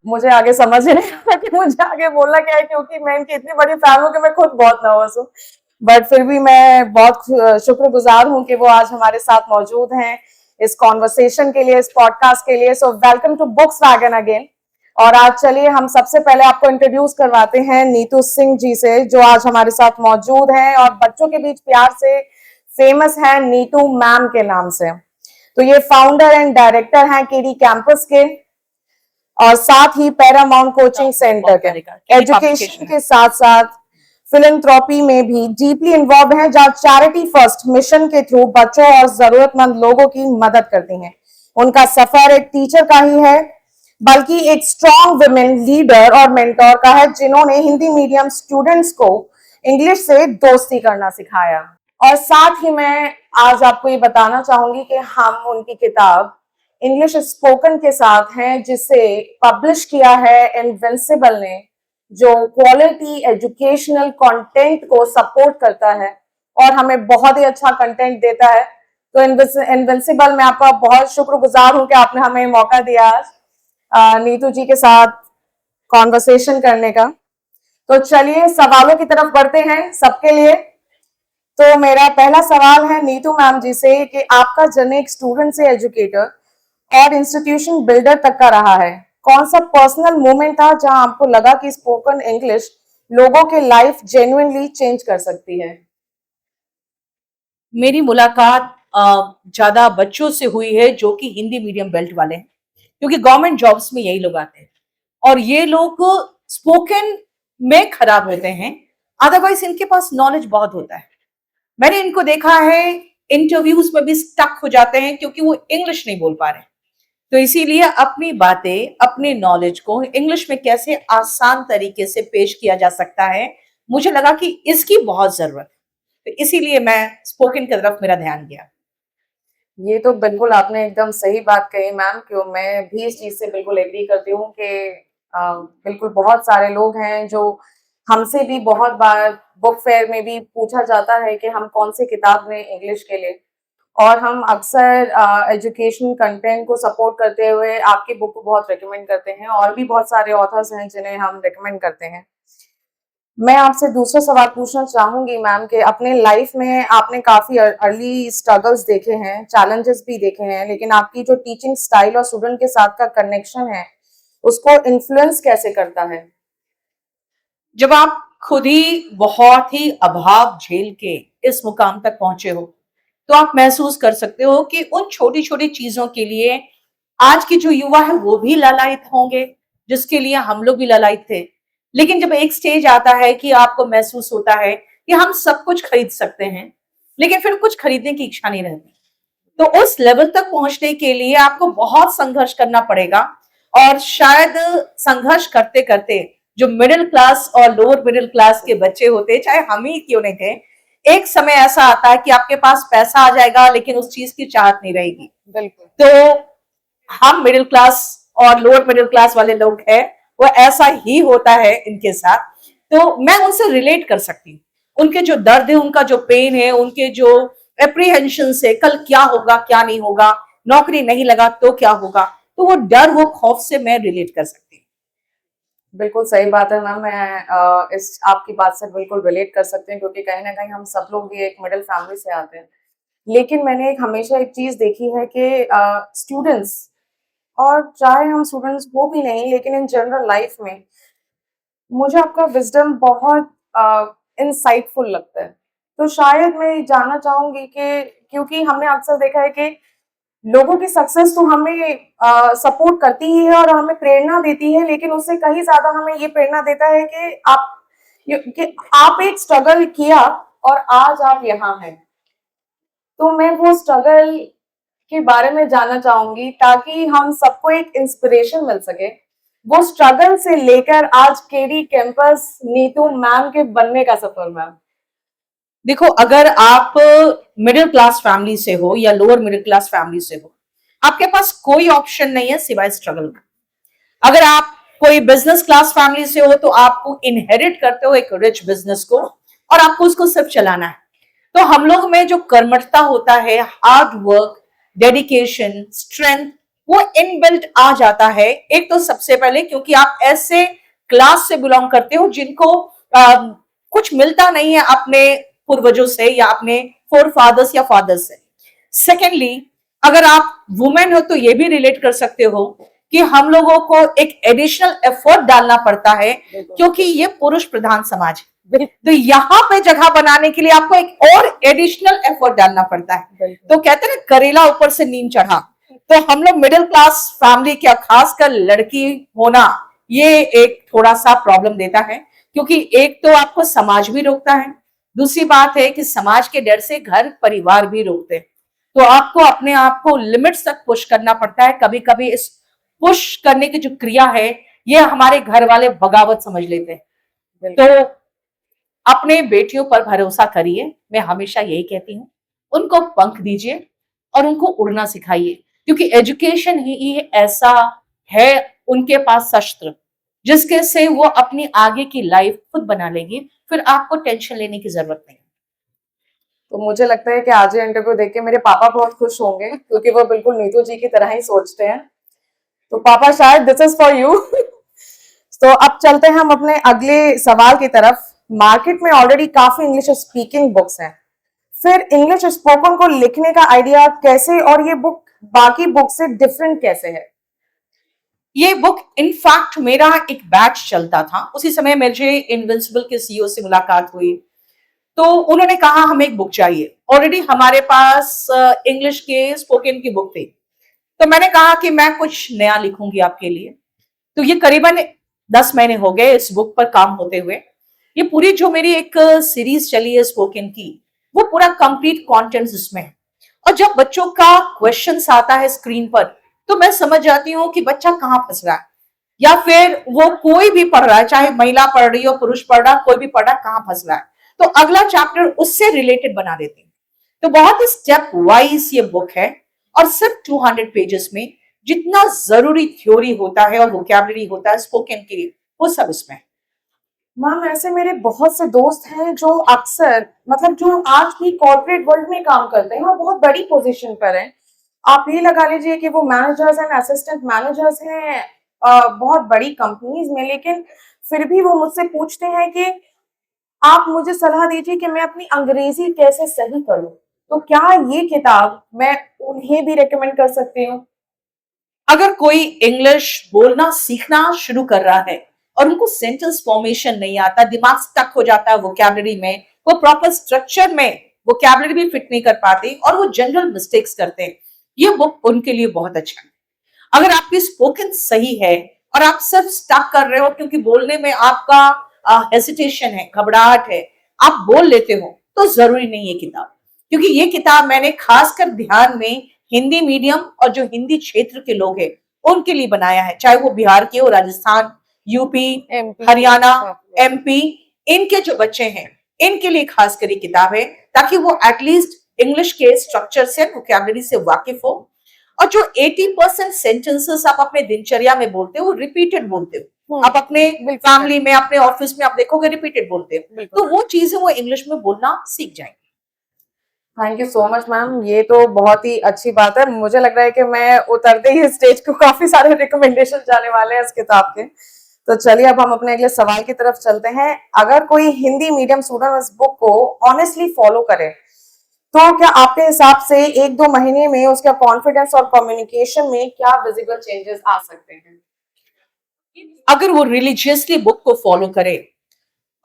मुझे आगे समझ ही नहीं आता कि मुझे आगे बोलना क्या है, क्योंकि मैं इनकी इतनी बड़ी फैन हूँ कि मैं खुद बहुत नर्वस हूँ। बट फिर भी मैं बहुत शुक्रगुजार हूँ कि वो आज हमारे साथ मौजूद हैं इस कॉन्वर्सेशन के लिए, इस पॉडकास्ट के लिए। So welcome to Bookswagon again. और आज चलिए हम सबसे पहले आपको इंट्रोड्यूस करवाते हैं नीतू सिंह जी से, जो आज हमारे साथ मौजूद हैं और बच्चों के बीच प्यार से फेमस है नीतू मैम के नाम से। तो ये फाउंडर एंड डायरेक्टर हैं केडी कैंपस के, और साथ ही पैरामाउंट कोचिंग सेंटर के। एजुकेशन के साथ साथ फिलैंथ्रोपी में भी डीपली इन्वॉल्व हैं, जहां चैरिटी फर्स्ट मिशन के थ्रू बच्चों और जरूरतमंद लोगों की मदद करती हैं। उनका सफर एक टीचर का ही है, बल्कि एक स्ट्रॉन्ग वुमेन लीडर और मेंटोर का है, जिन्होंने हिंदी मीडियम स्टूडेंट्स को इंग्लिश से दोस्ती करना सिखाया। और साथ ही मैं आज आपको ये बताना चाहूंगी कि हम उनकी किताब इंग्लिश स्पोकन के साथ हैं, जिसे पब्लिश किया है इनविंसिबल ने, जो क्वालिटी एजुकेशनल कंटेंट को सपोर्ट करता है और हमें बहुत ही अच्छा कंटेंट देता है। तो इनविंसिबल में आपका बहुत शुक्रगुजार हूं कि आपने हमें मौका दिया आज नीतू जी के साथ कॉन्वर्सेशन करने का। तो चलिए सवालों की तरफ बढ़ते हैं सबके लिए। तो मेरा पहला सवाल है नीतू मैम जी से कि आपका जर्नी एक स्टूडेंट से एजुकेटर और इंस्टीट्यूशन बिल्डर तक का रहा है। कौन सा पर्सनल मोमेंट था जहां आपको लगा कि स्पोकन इंग्लिश लोगों के लाइफ जेन्युइनली चेंज कर सकती है? मेरी मुलाकात ज्यादा बच्चों से हुई है जो कि हिंदी मीडियम बेल्ट वाले हैं, क्योंकि गवर्नमेंट जॉब्स में यही लोग आते हैं और ये लोग स्पोकन में खराब होते हैं। अदरवाइज इनके पास नॉलेज बहुत होता है। मैंने इनको देखा है इंटरव्यूज में भी स्टक हो जाते हैं क्योंकि वो इंग्लिश नहीं बोल पा रहे। तो इसीलिए अपनी बातें, अपने नॉलेज को इंग्लिश में कैसे आसान तरीके से पेश किया जा सकता है, मुझे लगा कि इसकी बहुत जरूरत है। तो इसीलिए मैं स्पोकन की तरफ मेरा ध्यान गया। ये तो बिल्कुल आपने एकदम सही बात कही मैम, क्यों मैं भी इस चीज से बिल्कुल एग्री करती हूँ कि बिल्कुल बहुत सारे लोग हैं जो हमसे भी बहुत बार बुक फेयर में भी पूछा जाता है कि हम कौन सी किताब लें इंग्लिश के लिए, और हम अक्सर एजुकेशन कंटेंट को सपोर्ट करते हुए आपकी बुक को बहुत रिकमेंड करते हैं, और भी बहुत सारे ऑथर्स हैं जिन्हें हम रिकमेंड करते हैं। मैं आपसे दूसरा सवाल पूछना चाहूंगी मैम कि अपने लाइफ में आपने काफी अर्ली स्ट्रगल्स देखे हैं, चैलेंजेस भी देखे हैं, लेकिन आपकी जो टीचिंग स्टाइल और स्टूडेंट के साथ का कनेक्शन है उसको इन्फ्लुएंस कैसे करता है? जब आप खुद ही बहुत ही अभाव झेल के इस मुकाम तक पहुंचे हो, तो आप महसूस कर सकते हो कि उन छोटी छोटी चीजों के लिए आज के जो युवा है वो भी ललायत होंगे, जिसके लिए हम लोग भी ललायत थे। लेकिन जब एक स्टेज आता है कि आपको महसूस होता है कि हम सब कुछ खरीद सकते हैं, लेकिन फिर कुछ खरीदने की इच्छा नहीं रहती। तो उस लेवल तक पहुंचने के लिए आपको बहुत संघर्ष करना पड़ेगा। और शायद संघर्ष करते करते जो मिडिल क्लास और लोअर मिडिल क्लास के बच्चे होते, चाहे हम ही क्यों नहीं थे, एक समय ऐसा आता है कि आपके पास पैसा आ जाएगा लेकिन उस चीज की चाहत नहीं रहेगी। बिल्कुल। तो हम मिडिल क्लास और लोअर मिडिल क्लास वाले लोग हैं, वो ऐसा ही होता है इनके साथ। तो मैं उनसे रिलेट कर सकती हूँ। उनके जो दर्द है, उनका जो पेन है, उनके जो एप्रीहेंशन से कल क्या होगा क्या नहीं होगा, नौकरी नहीं लगा तो क्या होगा, तो वो डर, वो खौफ से मैं रिलेट कर सकती हूँ। बिल्कुल सही बात है मैम, मैं इस आपकी बात से बिल्कुल रिलेट कर सकते हैं, क्योंकि कहीं ना कहीं हम सब लोग भी एक मिडिल फैमिली से आते हैं। लेकिन मैंने हमेशा एक चीज देखी है कि स्टूडेंट्स, और चाहे हम स्टूडेंट्स वो भी नहीं, लेकिन इन जनरल लाइफ में मुझे आपका विजडम बहुत इंसाइटफुल लगता है। तो शायद मैं ये जानना चाहूंगी कि क्योंकि हमने अक्सर देखा है कि लोगों की सक्सेस तो हमें सपोर्ट करती ही है और हमें प्रेरणा देती है, लेकिन उससे कहीं ज्यादा हमें ये प्रेरणा देता है कि आप एक स्ट्रगल किया और आज आप यहाँ हैं। तो मैं वो स्ट्रगल के बारे में जानना चाहूंगी ताकि हम सबको एक इंस्पिरेशन मिल सके, वो स्ट्रगल से लेकर आज केडी कैंपस नीतू मैम के बनने का सफर मैम। देखो, अगर आप मिडिल क्लास फैमिली से हो या लोअर मिडिल क्लास फैमिली से हो, आपके पास कोई ऑप्शन नहीं है सिवाय स्ट्रगल का। अगर आप कोई बिजनेस क्लास फैमिली से हो तो आपको इनहेरिट करते हो एक रिच बिजनेस को, और आपको उसको सिर्फ चलाना है। तो हम लोग में जो कर्मठता होता है, हार्ड वर्क, डेडिकेशन, स्ट्रेंथ, वो इनबिल्ट आ जाता है। एक तो सबसे पहले क्योंकि आप ऐसे क्लास से बिलोंग करते हो जिनको कुछ मिलता नहीं है अपने पूर्वजों से या अपने फोर फादर्स या फादर्स से। सेकेंडली, अगर आप वुमेन हो तो ये भी रिलेट कर सकते हो कि हम लोगों को एक एडिशनल एफर्ट डालना पड़ता है क्योंकि ये पुरुष प्रधान समाज है। तो यहाँ पे जगह बनाने के लिए आपको एक और एडिशनल एफर्ट डालना पड़ता है। तो कहते हैं ना, करेला ऊपर से नीम चढ़ा। तो हम लोग मिडिल क्लास फैमिली क्या, खासकर लड़की होना, ये एक थोड़ा सा प्रॉब्लम देता है क्योंकि एक तो आपको समाज भी रोकता है, दूसरी बात है कि समाज के डर से घर परिवार भी रोकते हैं। तो आपको अपने आप को लिमिट्स तक पुश करना पड़ता है। कभी कभी इस पुश करने की जो क्रिया है ये हमारे घर वाले बगावत समझ लेते हैं। तो अपने बेटियों पर भरोसा करिए, मैं हमेशा यही कहती हूँ। उनको पंख दीजिए और उनको उड़ना सिखाइए क्योंकि एजुकेशन ही ऐसा है उनके पास शस्त्र जिसके से वो अपनी आगे की लाइफ खुद बना लेंगी, फिर आपको टेंशन लेने की जरूरत नहीं। तो मुझे लगता है कि आज ये इंटरव्यू देख के मेरे पापा बहुत खुश होंगे क्योंकि वो बिल्कुल नीतू जी की तरह ही सोचते हैं। तो पापा, शायद दिस इज फॉर यू। तो अब चलते हैं हम अपने अगले सवाल की तरफ। मार्केट में ऑलरेडी काफी इंग्लिश स्पीकिंग बुक्स हैं, फिर इंग्लिश स्पोकन को लिखने का आइडिया कैसे, और ये बुक बाकी बुक से डिफरेंट कैसे है? ये बुक इनफैक्ट मेरा एक बैच चलता था, उसी समय मुझे इनविंसिबल के सीईओ से मुलाकात हुई। तो उन्होंने कहा हमें एक बुक चाहिए। ऑलरेडी हमारे पास इंग्लिश के स्पोकन की बुक थी। तो मैंने कहा कि मैं कुछ नया लिखूंगी आपके लिए। तो ये करीबन 10 महीने हो गए इस बुक पर काम होते हुए। ये पूरी जो मेरी एक सीरीज चली है स्पोकन की, वो पूरा कंप्लीट कंटेंट्स इसमें है। और जब बच्चों का क्वेश्चंस आता है स्क्रीन पर तो मैं समझ जाती हूँ कि बच्चा कहाँ फंस रहा है, या फिर वो कोई भी पढ़ रहा है, चाहे महिला पढ़ रही हो, पुरुष पढ़ रहा, कोई भी पढ़ रहा, कहाँ फंस रहा है। तो अगला चैप्टर उससे रिलेटेड बना देती हूँ। तो बहुत ही स्टेप वाइज ये बुक है और सिर्फ 200 पेजेस में जितना जरूरी थ्योरी होता है और वोकैबुलरी होता है स्पोकन के लिए, वो सब इसमें है। मैम, ऐसे मेरे बहुत से दोस्त हैं जो अक्सर, मतलब जो आज भी कॉर्पोरेट वर्ल्ड में काम करते हैं और बहुत बड़ी पोजीशन पर हैं। आप ये लगा लीजिए कि वो मैनेजर्स एंड असिस्टेंट मैनेजर्स हैं बहुत बड़ी कंपनीज में, लेकिन फिर भी वो मुझसे पूछते हैं कि आप मुझे सलाह दीजिए कि मैं अपनी अंग्रेजी कैसे सही करूं। तो क्या ये किताब मैं उन्हें भी रेकमेंड कर सकती हूँ? अगर कोई इंग्लिश बोलना सीखना शुरू कर रहा है और उनको सेंटेंस फॉर्मेशन नहीं आता, दिमाग स्टक हो जाता है वोकैबुलरी में, वो प्रॉपर स्ट्रक्चर में वोकैबुलरी भी फिट नहीं कर पाते और वो जनरल मिस्टेक्स करते हैं, ये बुक उनके लिए बहुत अच्छा है। अगर आपकी स्पोकन सही है और आप सिर्फ स्टक कर रहे हो क्योंकि बोलने में आपका हेसिटेशन है, घबराहट है, आप बोल लेते हो, तो जरूरी नहीं है किताब। क्योंकि ये किताब मैंने खासकर ध्यान में हिंदी मीडियम और जो हिंदी क्षेत्र के लोग हैं उनके लिए बनाया है, चाहे वो बिहार के हो, राजस्थान, यूपी, हरियाणा, एमपी, इनके जो बच्चे हैं इनके लिए खासकर ये किताब है, ताकि वो एटलीस्ट इंग्लिश के स्ट्रक्चर से, वोकैबुलरी से वाकिफ हो। और जो 80% सेंटेंसेस आप अपने दिनचर्या में बोलते हो वो रिपीटेड बोलते हो, आप अपने फैमिली में, अपने ऑफिस में आप देखोगे रिपीटेड बोलते हो, तो वो चीजें वो इंग्लिश में बोलना सीख जाएंगे। Thank you so much ma'am, ये तो बहुत ही अच्छी बात है। मुझे लग रहा है कि मैं उतरते ही स्टेज को काफी सारे रिकमेंडेशन जाने वाले हैं इस किताब के। तो चलिए अब हम अपने अगले सवाल की तरफ चलते हैं। अगर कोई हिंदी मीडियम स्टूडेंट इस बुक को ऑनेस्टली फॉलो करे तो क्या आपके हिसाब से 1-2 महीने में उसका कॉन्फिडेंस और कम्युनिकेशन में क्या विजिबल चेंजेस आ सकते हैं? अगर वो रिलीजियसली बुक को फॉलो करे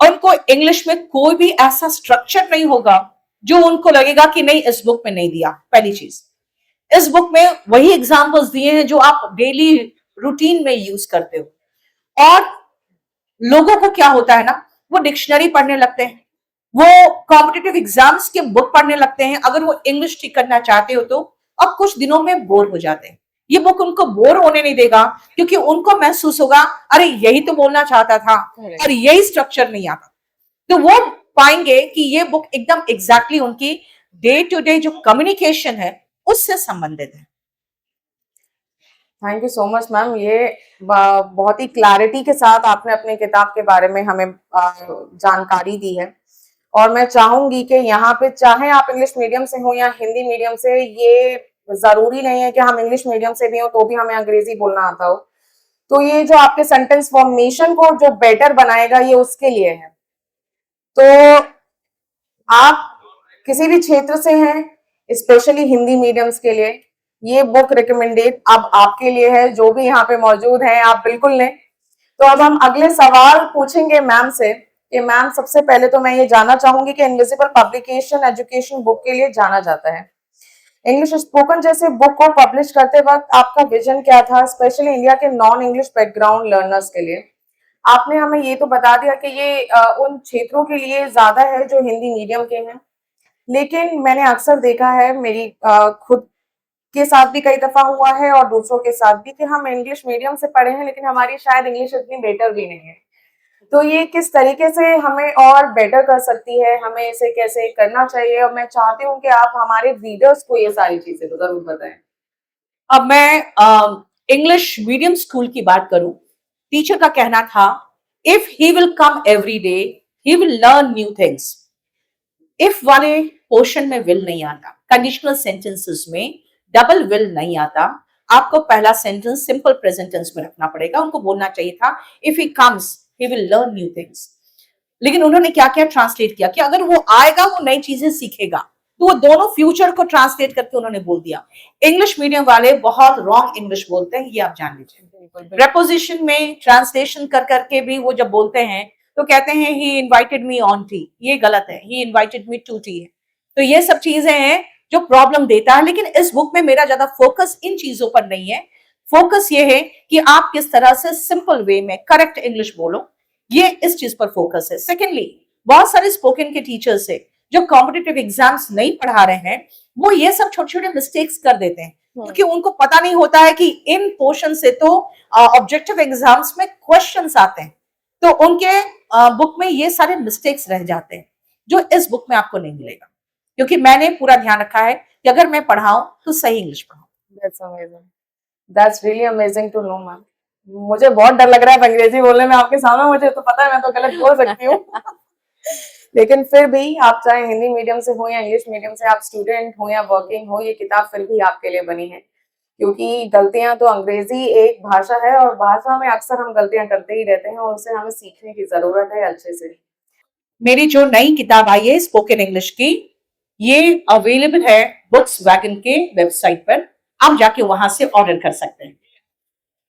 और उनको इंग्लिश में कोई भी ऐसा स्ट्रक्चर नहीं होगा जो उनको लगेगा कि नहीं इस बुक में नहीं दिया। पहली चीज, इस बुक में वही एग्जांपल्स दिए हैं जो आप डेली रूटीन में यूज करते हो। और लोगों को क्या होता है ना, वो डिक्शनरी पढ़ने लगते हैं, वो कॉम्पिटिटिव एग्जाम्स के बुक पढ़ने लगते हैं अगर वो इंग्लिश ठीक करना चाहते हो तो, और कुछ दिनों में बोर हो जाते हैं। ये बुक उनको बोर होने नहीं देगा क्योंकि उनको महसूस होगा अरे यही तो बोलना चाहता था और यही स्ट्रक्चर नहीं आता। तो वो पाएंगे कि ये बुक एकदम एग्जैक्टली उनकी डे टू डे जो कम्युनिकेशन है उससे संबंधित है। Thank you so much ma'am, ये बहुत ही क्लैरिटी के साथ आपने अपने किताब के बारे में हमें जानकारी दी है। और मैं चाहूंगी कि यहाँ पे चाहे आप इंग्लिश मीडियम से हो या हिंदी मीडियम से, ये जरूरी नहीं है कि हम इंग्लिश मीडियम से भी हो तो भी हमें अंग्रेजी बोलना आता हो। तो ये जो आपके सेंटेंस फॉर्मेशन को जो बेटर बनाएगा ये उसके लिए है। तो आप किसी भी क्षेत्र से हैं, स्पेशली हिंदी मीडियम्स के लिए ये बुक रिकमेंडेड अब आपके लिए है। जो भी यहाँ पे मौजूद हैं आप बिल्कुल लें। तो अब हम अगले सवाल पूछेंगे मैम से कि मैम सबसे पहले तो मैं ये जानना चाहूंगी कि इनविजिबल पब्लिकेशन एजुकेशन बुक के लिए जाना जाता है। इंग्लिश स्पोकन जैसे बुक को पब्लिश करते वक्त आपका विजन क्या था, स्पेशली इंडिया के नॉन इंग्लिश बैकग्राउंड लर्नर्स के लिए? आपने हमें ये तो बता दिया कि ये उन क्षेत्रों के लिए ज्यादा है जो हिंदी मीडियम के हैं, लेकिन मैंने अक्सर देखा है, मेरी खुद के साथ भी कई दफा हुआ है और दूसरों के साथ भी, कि हम इंग्लिश मीडियम से पढ़े हैं लेकिन हमारी शायद इंग्लिश इतनी बेटर भी नहीं है। तो ये किस तरीके से हमें और बेटर कर सकती है, हमें इसे कैसे करना चाहिए? और मैं चाहती हूँ कि आप हमारे रीडर्स को ये सारी चीजें तो जरूर बताएं। अब मैं इंग्लिश मीडियम स्कूल की बात करूं, टीचर का कहना था if he will come every day he will learn new things. If वाले पोर्शन में विल नहीं आता, कंडीशनल सेंटेंसेस में डबल विल नहीं आता, आपको पहला सेंटेंस सिंपल प्रेजेंट टेंस में रखना पड़ेगा। उनको बोलना चाहिए था if he comes he will learn new things. लेकिन उन्होंने क्या क्या ट्रांसलेट किया कि अगर वो आएगा वो नई चीजें सीखेगा, तो वो दोनों फ्यूचर को ट्रांसलेट करके उन्होंने बोल दिया। इंग्लिश मीडियम वाले बहुत रॉन्ग इंग्लिश बोलते हैं, ये आप जान लीजिए। प्रेपोजिशन में ट्रांसलेशन कर करके भी वो जब बोलते हैं तो कहते हैं ही इनवाइटेड मी ऑन टी, ये गलत है, ही इनवाइटेड मी टू टी है। तो ये सब चीजें हैं जो प्रॉब्लम देता है। लेकिन इस बुक में मेरा ज्यादा फोकस इन चीजों पर नहीं है। फोकस ये है कि आप किस तरह से सिंपल वे में करेक्ट इंग्लिश बोलो, ये इस चीज पर फोकस है। सेकेंडली, बहुत सारे स्पोकन के टीचर्स है जो कॉम्पिटिटिव एग्जाम्स नहीं पढ़ा रहे हैं, वो ये सब छोटे छोटे मिस्टेक्स कर देते हैं क्योंकि उनको पता नहीं होता है कि इन पोर्शन से तो ऑब्जेक्टिव एग्जाम्स में क्वेश्चंस आते हैं। तो उनके बुक में ये सारे मिस्टेक्स रह जाते हैं जो इस बुक में आपको नहीं मिलेगा, क्योंकि मैंने पूरा ध्यान रखा है कि अगर मैं पढ़ाऊं तो सही इंग्लिश पढ़ाऊं। That's amazing. That's really amazing to know, ma'am. मुझे बहुत डर लग रहा है अंग्रेजी बोलने में आपके सामने, मुझे तो पता है मैं तो गलत बोल सकती हूँ लेकिन फिर भी आप चाहे हिंदी मीडियम से हो या इंग्लिश मीडियम से, आप स्टूडेंट हो या वर्किंग हो, ये किताब फिर भी आपके लिए बनी है। क्योंकि गलतियां तो, अंग्रेजी एक भाषा है और भाषा में अक्सर हम गलतियां करते ही रहते हैं और उससे हमें सीखने की जरूरत है अच्छे से। मेरी जो नई किताब आई है स्पोकन इंग्लिश की, ये अवेलेबल है बुक्स वैगन के वेबसाइट पर, आप जाके वहां से ऑर्डर कर सकते हैं।